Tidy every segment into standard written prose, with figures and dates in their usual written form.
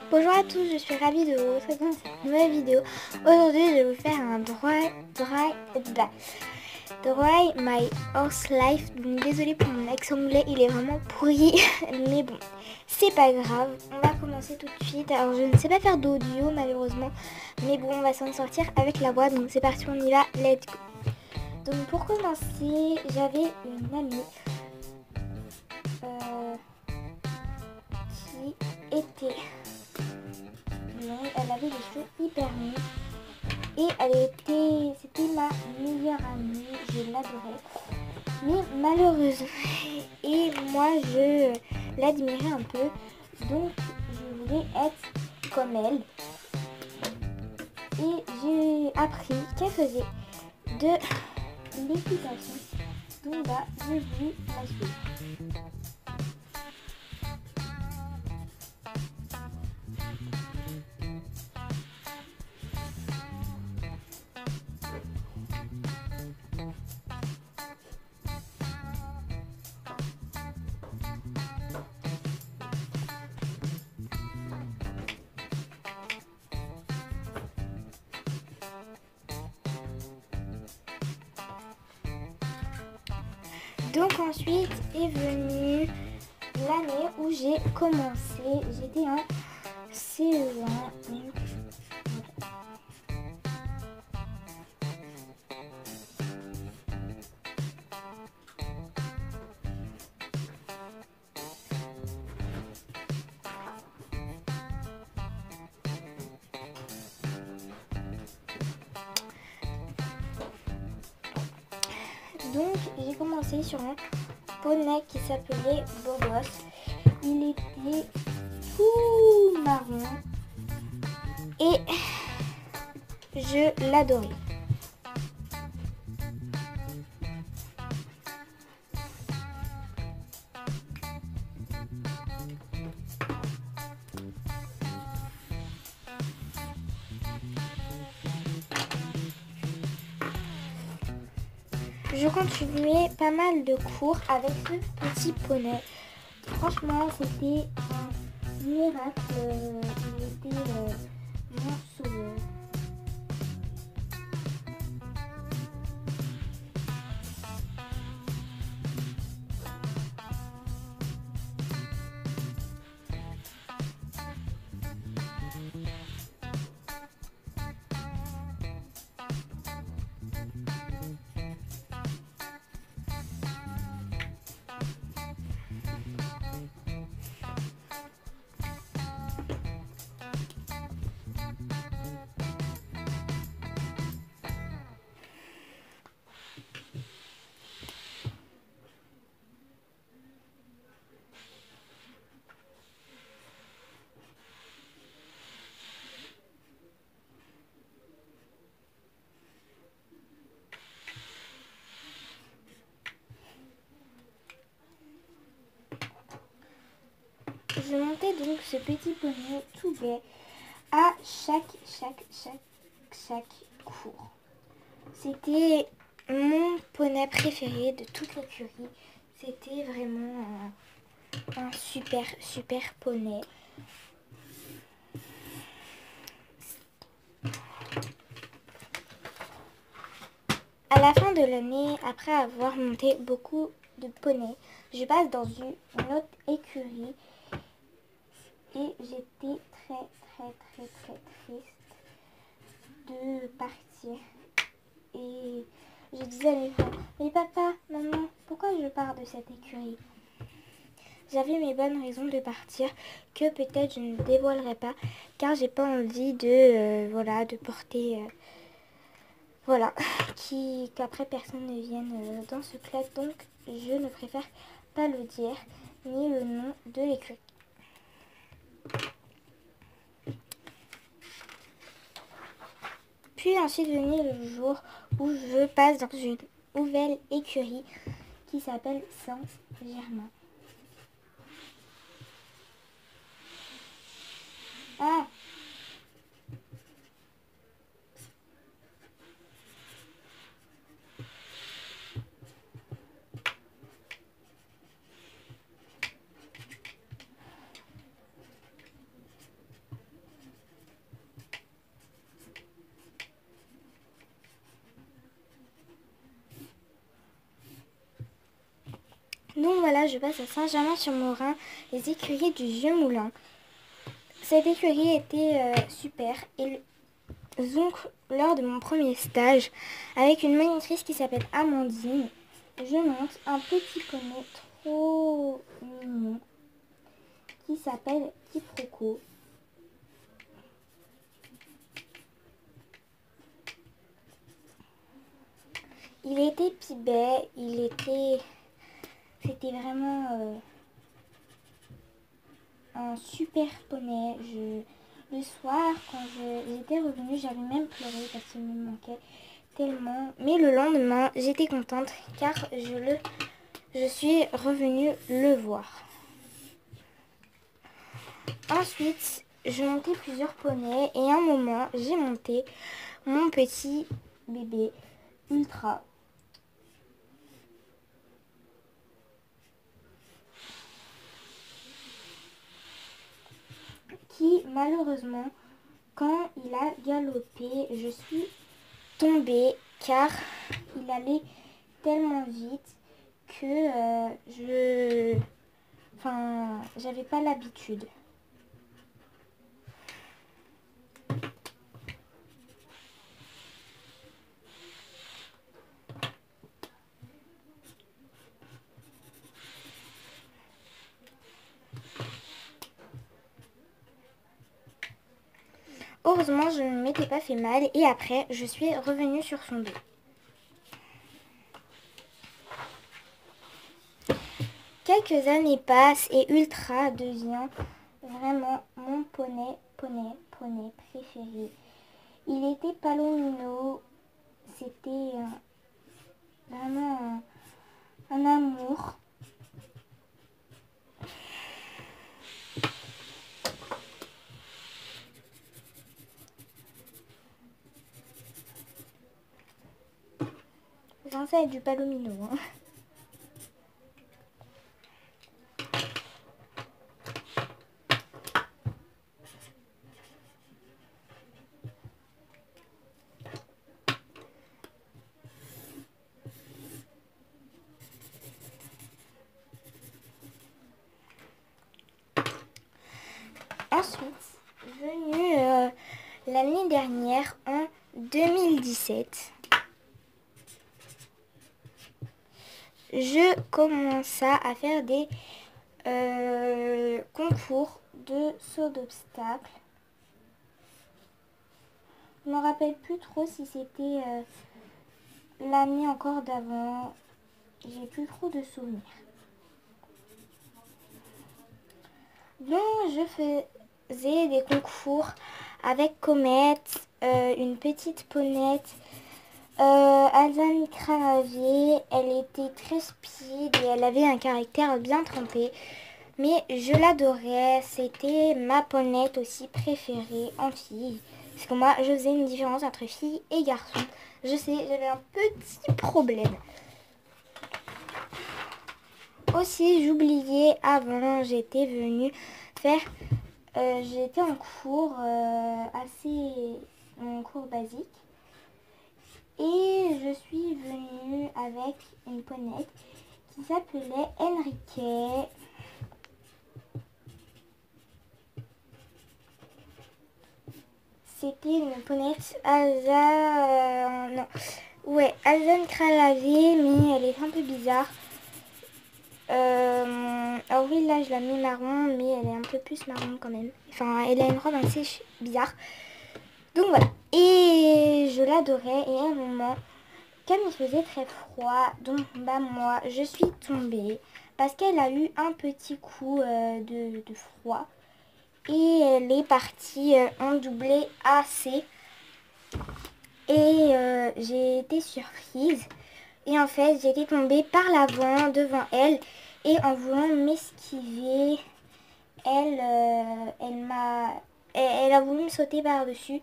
Bonjour à tous, je suis ravie de vous retrouver dans cette nouvelle vidéo. Aujourd'hui, je vais vous faire un Dry My Horse Life. Donc désolée pour mon accent anglais, il est vraiment pourri. Mais bon, c'est pas grave. On va commencer tout de suite. Alors je ne sais pas faire d'audio malheureusement. Mais bon, on va s'en sortir avec la voix. Donc c'est parti, on y va. Let's go. Donc pour commencer, j'avais une amie qui était... elle avait des cheveux hyper longs et c'était ma meilleure amie, je l'adorais. Mais malheureusement, et moi je l'admirais un peu, donc je voulais être comme elle. Et j'ai appris qu'elle faisait de l'équitation, donc bah, j'ai voulu la suivre. Donc ensuite est venue l'année où j'ai commencé, j'étais en CE1. Donc, donc j'ai commencé sur un poney qui s'appelait Bobos. Il était tout marron et je l'adorais. Je continuais pas mal de cours avec ce petit poney. Franchement, c'était un miracle. Il était mon sauveur. Je montais donc ce petit poney tout gai à chaque cours. C'était mon poney préféré de toute l'écurie. C'était vraiment un super poney. À la fin de l'année, après avoir monté beaucoup de poneys, je passe dans une autre écurie et j'étais très triste de partir. Et je disais à mes parents, mais papa, maman, pourquoi je pars de cette écurie? J'avais mes bonnes raisons de partir que peut-être je ne dévoilerai pas car j'ai pas envie de porter qu'après personne ne vienne dans ce club, donc je ne préfère pas le dire ni le nom de l'écurie. Puis ensuite venait le jour où je passe dans une nouvelle écurie qui s'appelle Saint-Germain. Ah! voilà, je passe à Saint-Germain-sur-Morin, les écuries du Vieux Moulin. Cette écurie était super. Et donc, lors de mon premier stage, avec une monitrice qui s'appelle Amandine, je monte un petit poney trop mignon qui s'appelle Quiproquo. Il était pibet, c'était vraiment un super poney. Le soir, quand j'étais revenue, j'avais même pleuré parce qu'il me manquait tellement. Mais le lendemain, j'étais contente car je suis revenue le voir. Ensuite, je montais plusieurs poneys et à un moment, j'ai monté mon petit bébé Ultra. Qui, malheureusement, quand il a galopé, je suis tombée car il allait tellement vite que j'avais pas l'habitude. Heureusement, je ne m'étais pas fait mal et après, je suis revenue sur son dos. Quelques années passent et Ultra devient vraiment mon poney préféré. Il était palomino, c'était vraiment un amour. J'en sais du palomino. Hein. Ensuite, venu l'année dernière, en 2017, je commença à faire des concours de saut d'obstacles. Je ne me rappelle plus trop si c'était l'année encore d'avant. J'ai plus trop de souvenirs. Donc, je faisais des concours avec Comète, une petite ponette, Alzane Cravavier. Elle était très speed et elle avait un caractère bien trempé. Mais je l'adorais, c'était ma ponette aussi préférée en fille. Parce que moi, je faisais une différence entre filles et garçons. Je sais, j'avais un petit problème. Aussi, j'oubliais avant, j'étais venue faire... j'étais en cours en cours basique. Et je suis venue avec une ponette qui s'appelait Enrique. C'était une ponette Alzane Cravavier, mais elle est un peu bizarre. Alors oui, là je la mets marron, mais elle est un peu plus marron quand même. Enfin, elle a une robe assez bizarre. Donc voilà. Et je l'adorais. Et à un moment, comme il faisait très froid, donc moi, je suis tombée parce qu'elle a eu un petit coup de froid. Et elle est partie en doublé AC. Et j'ai été surprise. Et en fait, j'étais tombée par l'avant devant elle. Et en voulant m'esquiver, elle a voulu me sauter par-dessus.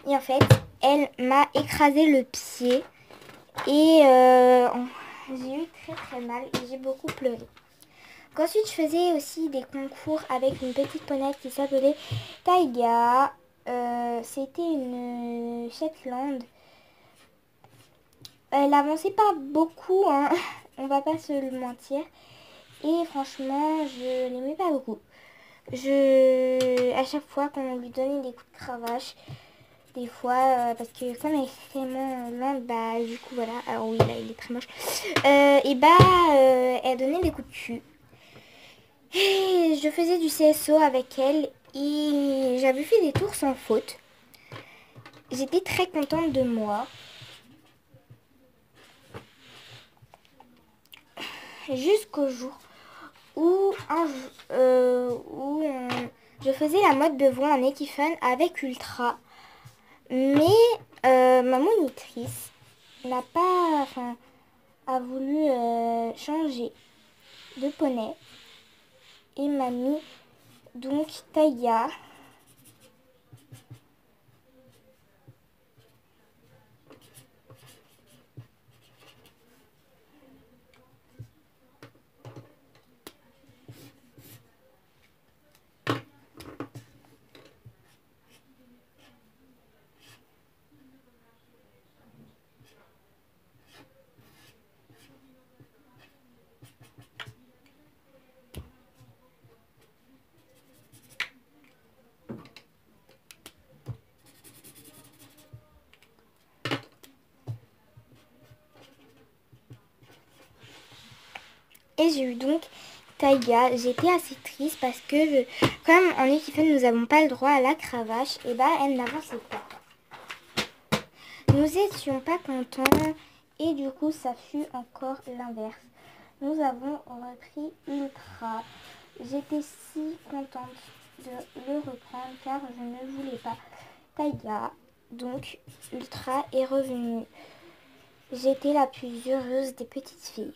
Et en fait, elle m'a écrasé le pied. Et j'ai eu très très mal et j'ai beaucoup pleuré. Ensuite, je faisais aussi des concours avec une petite ponette qui s'appelait Taiga. C'était une Shetland. Elle avançait pas beaucoup, hein. On va pas se le mentir. Et franchement, je l'aimais pas beaucoup. À chaque fois qu'on lui donnait des coups de cravache, des fois, parce que comme elle est extrêmement lente, bah du coup voilà, alors oui là il est très moche, et bah elle donnait des coups de cul. Et je faisais du CSO avec elle et j'avais fait des tours sans faute. J'étais très contente de moi. Jusqu'au jour où, je faisais la mode besoin en Equifun avec Ultra. Mais ma monitrice n'a pas, enfin, a voulu changer de poney et m'a mis donc Taiga. Et j'ai eu donc Taiga. J'étais assez triste parce que comme en Equifun nous n'avons pas le droit à la cravache, et bah elle n'avançait pas. Nous étions pas contents et du coup ça fut encore l'inverse. Nous avons repris Ultra. J'étais si contente de le reprendre car je ne voulais pas Taiga. Donc Ultra est revenu. J'étais la plus heureuse des petites filles.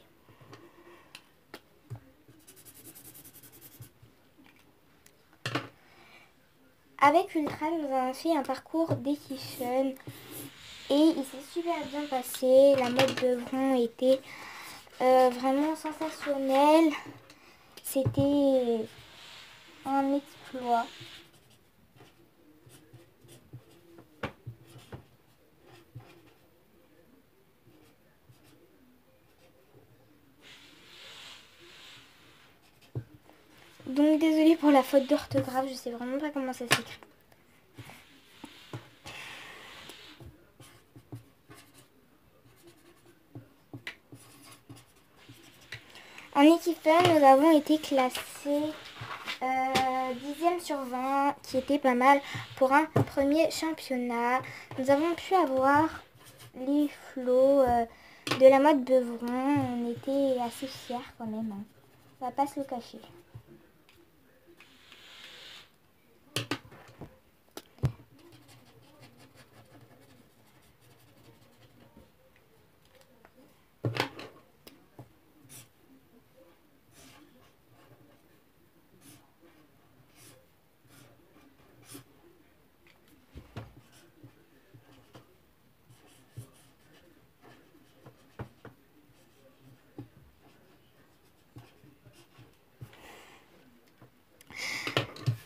Avec Ultra, nous avons fait un parcours d'Equifun et il s'est super bien passé. La mode Beuvron était vraiment sensationnelle. C'était un exploit. Donc désolée pour la faute d'orthographe, je sais vraiment pas comment ça s'écrit. En Equifun, nous avons été classés 10e sur 20, qui était pas mal pour un premier championnat. Nous avons pu avoir les flots de la mode Beuvron. On était assez fiers quand même, hein. On va pas se le cacher.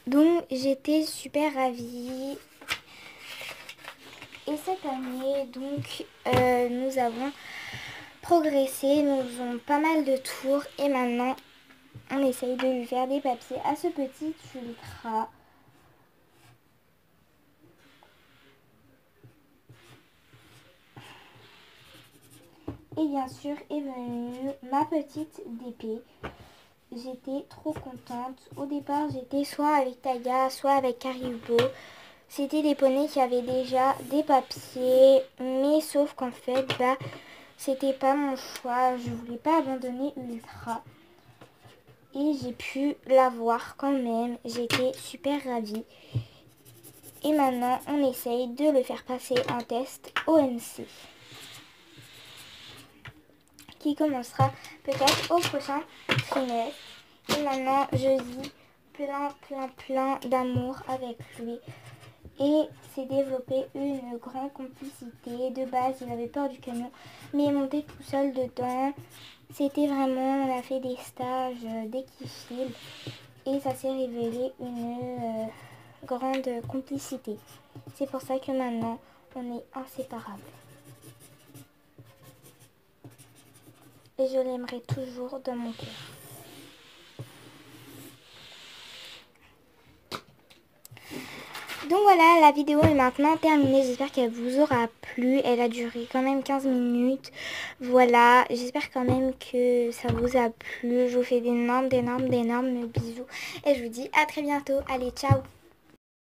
Donc j'étais super ravie. Et cette année, donc, nous avons progressé, nous faisons pas mal de tours et maintenant on essaye de lui faire des papiers à ce petit Ultra. Et bien sûr est venue ma petite DP. J'étais trop contente. Au départ, j'étais soit avec Taiga, soit avec Karibo. C'était des poneys qui avaient déjà des papiers, mais sauf qu'en fait, bah, c'était pas mon choix. Je voulais pas abandonner Ultra. Et j'ai pu l'avoir quand même. J'étais super ravie. Et maintenant, on essaye de le faire passer un test ONC, qui commencera peut-être au prochain trimestre. Et maintenant, je vis plein d'amour avec lui. Et s'est développé une grande complicité. De base, il avait peur du camion, mais il est monté tout seul dedans. C'était vraiment, on a fait des stages d'équifile et ça s'est révélé une grande complicité. C'est pour ça que maintenant, on est inséparables. Et je l'aimerai toujours dans mon cœur. Donc voilà, la vidéo est maintenant terminée. J'espère qu'elle vous aura plu. Elle a duré quand même 15 minutes. Voilà, j'espère quand même que ça vous a plu. Je vous fais d'énormes bisous. Et je vous dis à très bientôt. Allez, ciao!